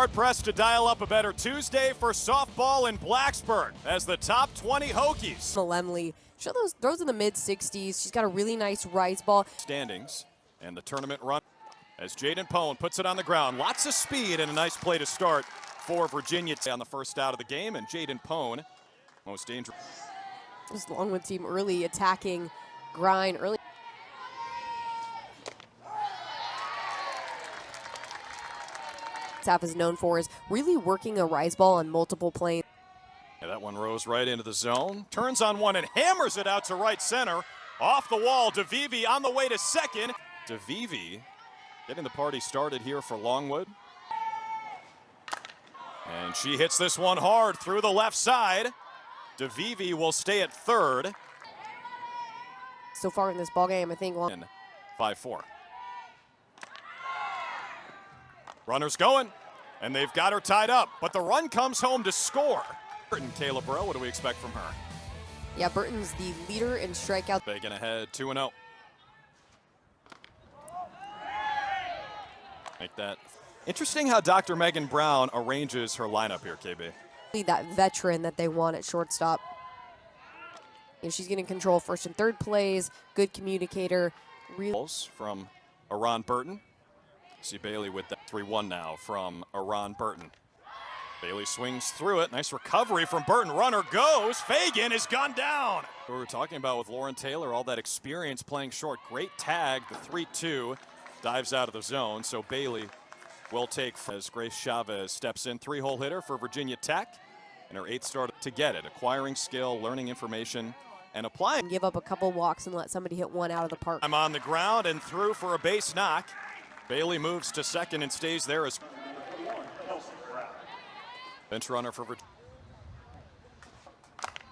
hard-pressed to dial up a better Tuesday for softball in Blacksburg as the top 20 Hokies. Lemley, show those throws in the mid-60s. She's got a really nice rise ball. Standings and the tournament run as Jaden Pone puts it on the ground. Lots of speed and a nice play to start for Virginia on the first out of the game. And Jaden Pone, most dangerous. This Longwood team early attacking Grind early. Half is known for is really working a rise ball on multiple planes. Yeah, that one rose right into the zone. Turns on one and hammers it out to right center. Off the wall, DeVivi on the way to second. DeVivi getting the party started here for Longwood. And she hits this one hard through the left side. DeVivi will stay at third. So far in this ballgame, I think 5-4. Runner's going, and they've got her tied up, but the run comes home to score. Burton, Kayla Bro, what do we expect from her? Yeah, Burton's the leader in strikeout. Bacon ahead, 2-0. Make that. Interesting how Dr. Megan Brown arranges her lineup here, KB. That veteran that they want at shortstop. You know, she's getting control first and third plays, good communicator. From Aron Burton. See Bailey with that 3-1 now from Aron Burton. Bailey swings through it. Nice recovery from Burton. Runner goes. Fagan has gone down. We were talking about with Lauren Taylor, all that experience playing short. Great tag. The 3-2 dives out of the zone. So Bailey will take as Grace Chavez steps in. 3-hole hitter for Virginia Tech. And her 8th start to get it. Acquiring skill, learning information, and applying. Give up a couple walks and let somebody hit one out of the park. I'm on the ground and through for a base knock. Bailey moves to second and stays there as bench runner for Virginia.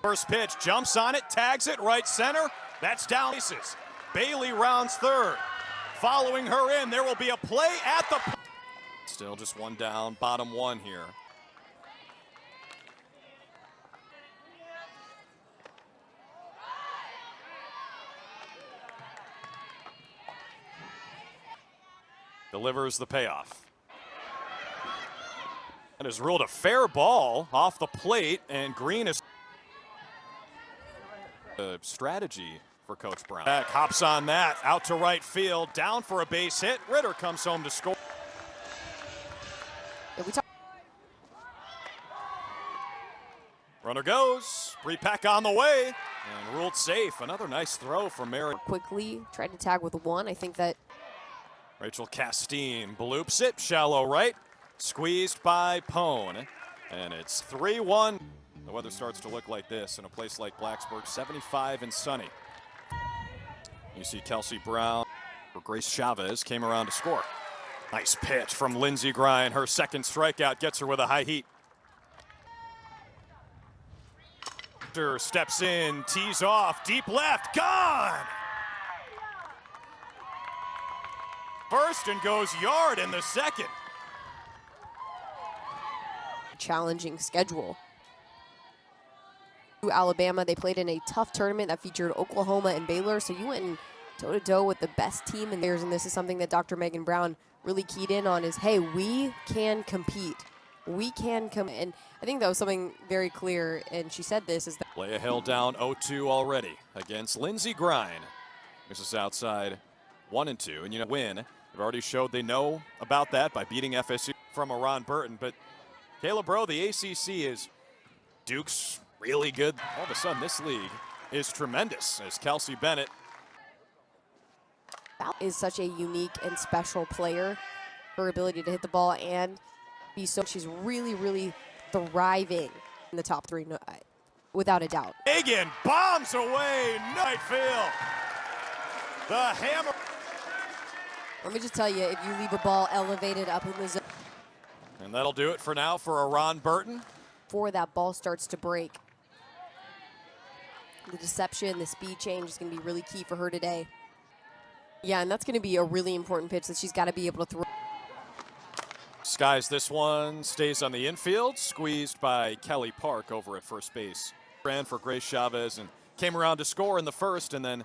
First pitch, jumps on it, tags it, right center. That's down bases. Bailey rounds third. Following her in, there will be a play at the. Still just one down, bottom one here. Delivers the payoff. That is ruled a fair ball off the plate, and Green is a strategy for Coach Brown. Back hops on that, out to right field, down for a base hit. Ritter comes home to score. Runner goes, pre-pack on the way, and ruled safe. Another nice throw from Mary. Quickly tried to tag with one. I think that Rachel Castine bloops it, shallow right, squeezed by Pone, and it's 3-1. The weather starts to look like this in a place like Blacksburg, 75 and sunny. You see Kelsey Brown, or Grace Chavez, came around to score. Nice pitch from Lindsey Grind. Her second strikeout gets her with a high heat. Steps in, tees off, deep left, gone! First and goes yard in the second. Challenging schedule. Alabama, they played in a tough tournament that featured Oklahoma and Baylor, so you went in toe-to-toe with the best team in theirs, and this is something that Dr. Megan Brown really keyed in on is, hey, we can compete. We can come, and I think that was something very clear, and she said this is that Leia Hill down 0-2 already against Lindsey Grind. This is outside 1-2, and you know, win. They've already showed they know about that by beating FSU from Aron Burton, but Kayla Bro, the ACC is Duke's really good. All of a sudden, this league is tremendous as Kelsey Bennett. That is such a unique and special player. Her ability to hit the ball and be so, she's really, really thriving in the top three, without a doubt. Hagan bombs away, right field. The hammer. Let me just tell you, if you leave a ball elevated up in the zone. And that'll do it for now for Aron Burton. Before that ball starts to break. The deception, the speed change is going to be really key for her today. Yeah, and that's going to be a really important pitch that she's got to be able to throw. Skies this one, stays on the infield, squeezed by Kelly Park over at first base. Ran for Grace Chavez and came around to score in the first, and then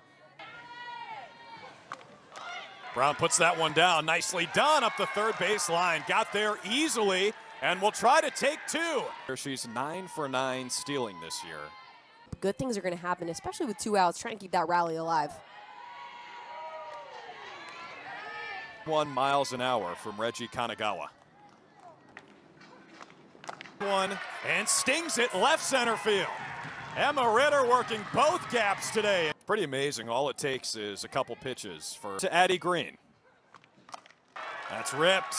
Brown puts that one down. Nicely done up the third base line. Got there easily and will try to take two. She's 9 for 9 stealing this year. Good things are going to happen, especially with 2 outs, trying to keep that rally alive. 1 miles an hour from Reggie Kanagawa. One and stings it left center field. Emma Ritter working both gaps today. Pretty amazing. All it takes is a couple pitches to Addie Green. That's ripped.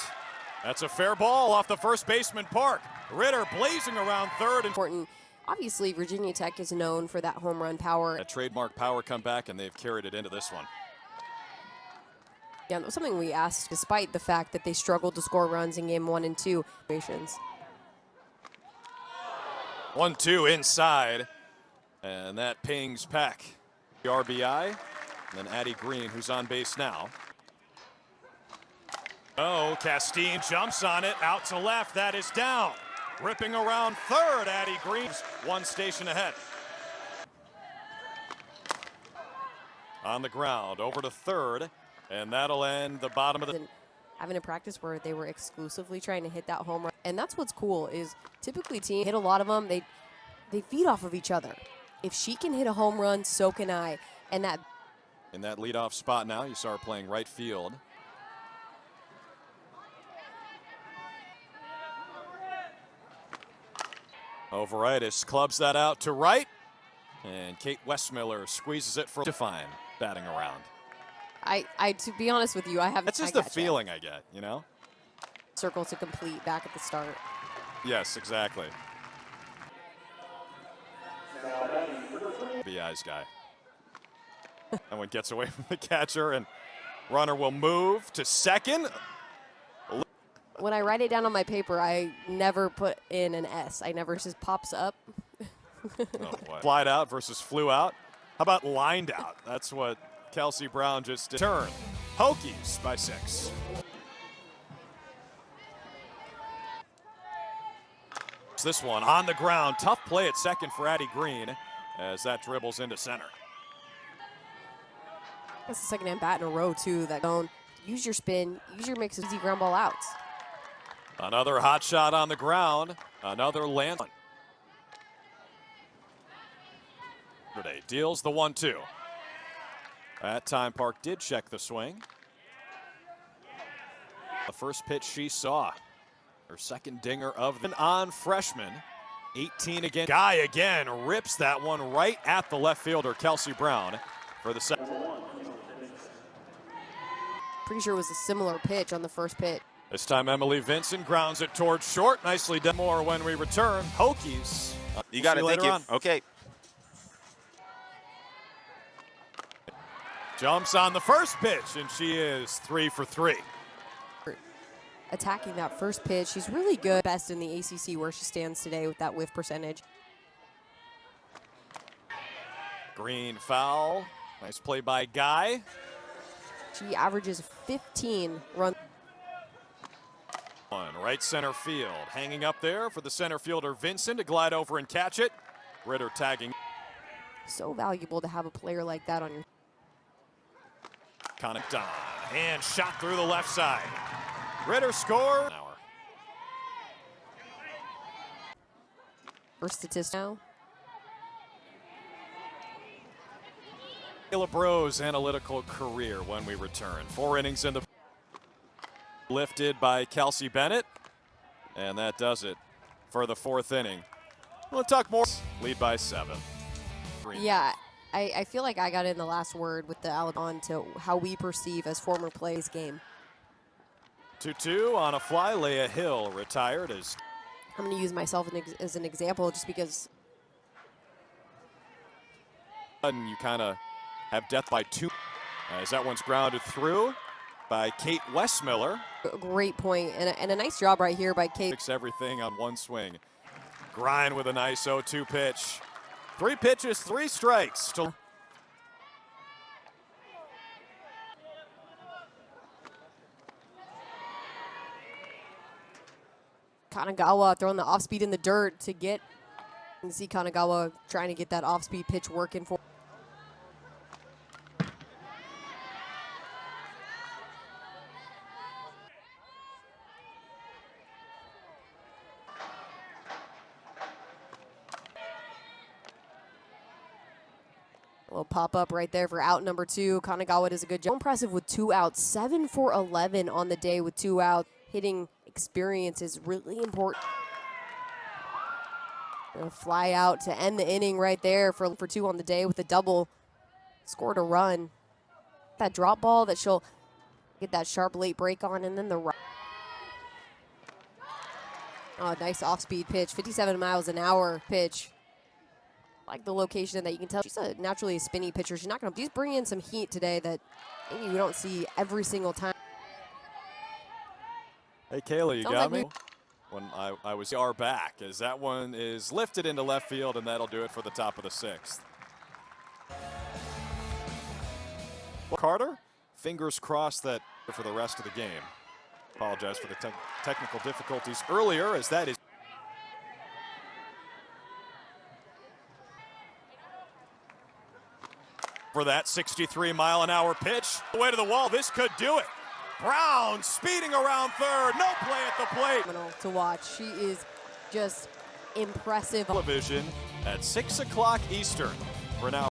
That's a fair ball off the first baseman Park. Ritter blazing around third. Important. Obviously, Virginia Tech is known for that home run power. A trademark power comeback, and they've carried it into this one. Yeah, that was something we asked, despite the fact that they struggled to score runs in game 1 and 2. 1-2 inside, and that pings Peck. The RBI, and then Addie Green, who's on base now. Oh, Castine jumps on it, out to left, that is down. Ripping around third, Addie Green's 1 station ahead. On the ground, over to third, and that'll end the bottom of the... Having a practice where they were exclusively trying to hit that home run. And that's what's cool is typically teams hit a lot of them. They feed off of each other. If she can hit a home run, so can I. And that... In that leadoff spot now, you saw her playing right field. Overitis clubs that out to right, and Kate Westmiller squeezes it for Define batting around. To be honest with you, I haven't. That's just the feeling I get, you know? Circle to complete back at the start. Yes, exactly. BI's guy. That one gets away from the catcher, and runner will move to second. When I write it down on my paper, I never put in an S. I never just pops up. Oh boy. Flied out versus flew out. How about lined out? That's what Kelsey Brown just did. Turn. Hokies by 6. This one on the ground. Tough play at second for Addie Green as that dribbles into center. That's the second at bat in a row, too. That don't use your spin, use your mix of easy ground ball outs. Another hot shot on the ground. Another land. Today deals the 1-2. That time Park did check the swing. The first pitch she saw. Her second dinger of the on freshman. 18 again. Guy again rips that one right at the left fielder, Kelsey Brown, for the second. Pretty sure it was a similar pitch on the first pitch. This time Emily Vincent grounds it towards short. Nicely done. More when we return. Hokies. You got it. Thank you. Okay. Jumps on the first pitch, and she is 3 for 3. Attacking that first pitch, she's really good. Best in the ACC where she stands today with that whiff percentage. Green foul. Nice play by Guy. She averages 15 runs. Right center field. Hanging up there for the center fielder Vincent to glide over and catch it. Ritter tagging. So valuable to have a player like that on your... Connaughton. And shot through the left side. Ritter scored. First statistic now. Caleb Rowe's analytical career when we return. 4 innings in the... Lifted by Kelsey Bennett. And that does it for the 4th inning. We'll talk more. Lead by 7. Yeah, I feel like I got in the last word with the Alabama to how we perceive as former plays game. 2-2 on a fly. Leah Hill retired as... I'm going to use myself as an example just because... And you kind of have death by 2. As that one's grounded through by Kate Westmiller. Great point, and a nice job right here by Kate. Fix everything on one swing. Grind with a nice 0-2 pitch. 3 pitches, 3 strikes. Kanagawa throwing the off speed in the dirt to get. You can see Kanagawa trying to get that off speed pitch working for. A little pop-up right there for out number 2. Kanagawa does a good job. Impressive with 2 outs. 7 for 11 on the day with 2 outs. Hitting experience is really important. Gonna fly out to end the inning right there for 2 on the day with a double. Scored a run. That drop ball that she'll get that sharp late break on, and then the run. Oh, nice off-speed pitch. 57 miles an hour pitch. Like the location that you can tell she's naturally a spinny pitcher. She's not going to. She's bringing in some heat today that maybe we don't see every single time. Hey, Kayla, you got me? When I was our back, as that one is lifted into left field, and that'll do it for the top of the 6th. Carter, fingers crossed that for the rest of the game. Apologize for the technical difficulties earlier, as that is. For that 63-mile-an-hour pitch, away to the wall, this could do it. Brown speeding around third, no play at the plate. To watch, she is just impressive. Television at 6 o'clock Eastern for now.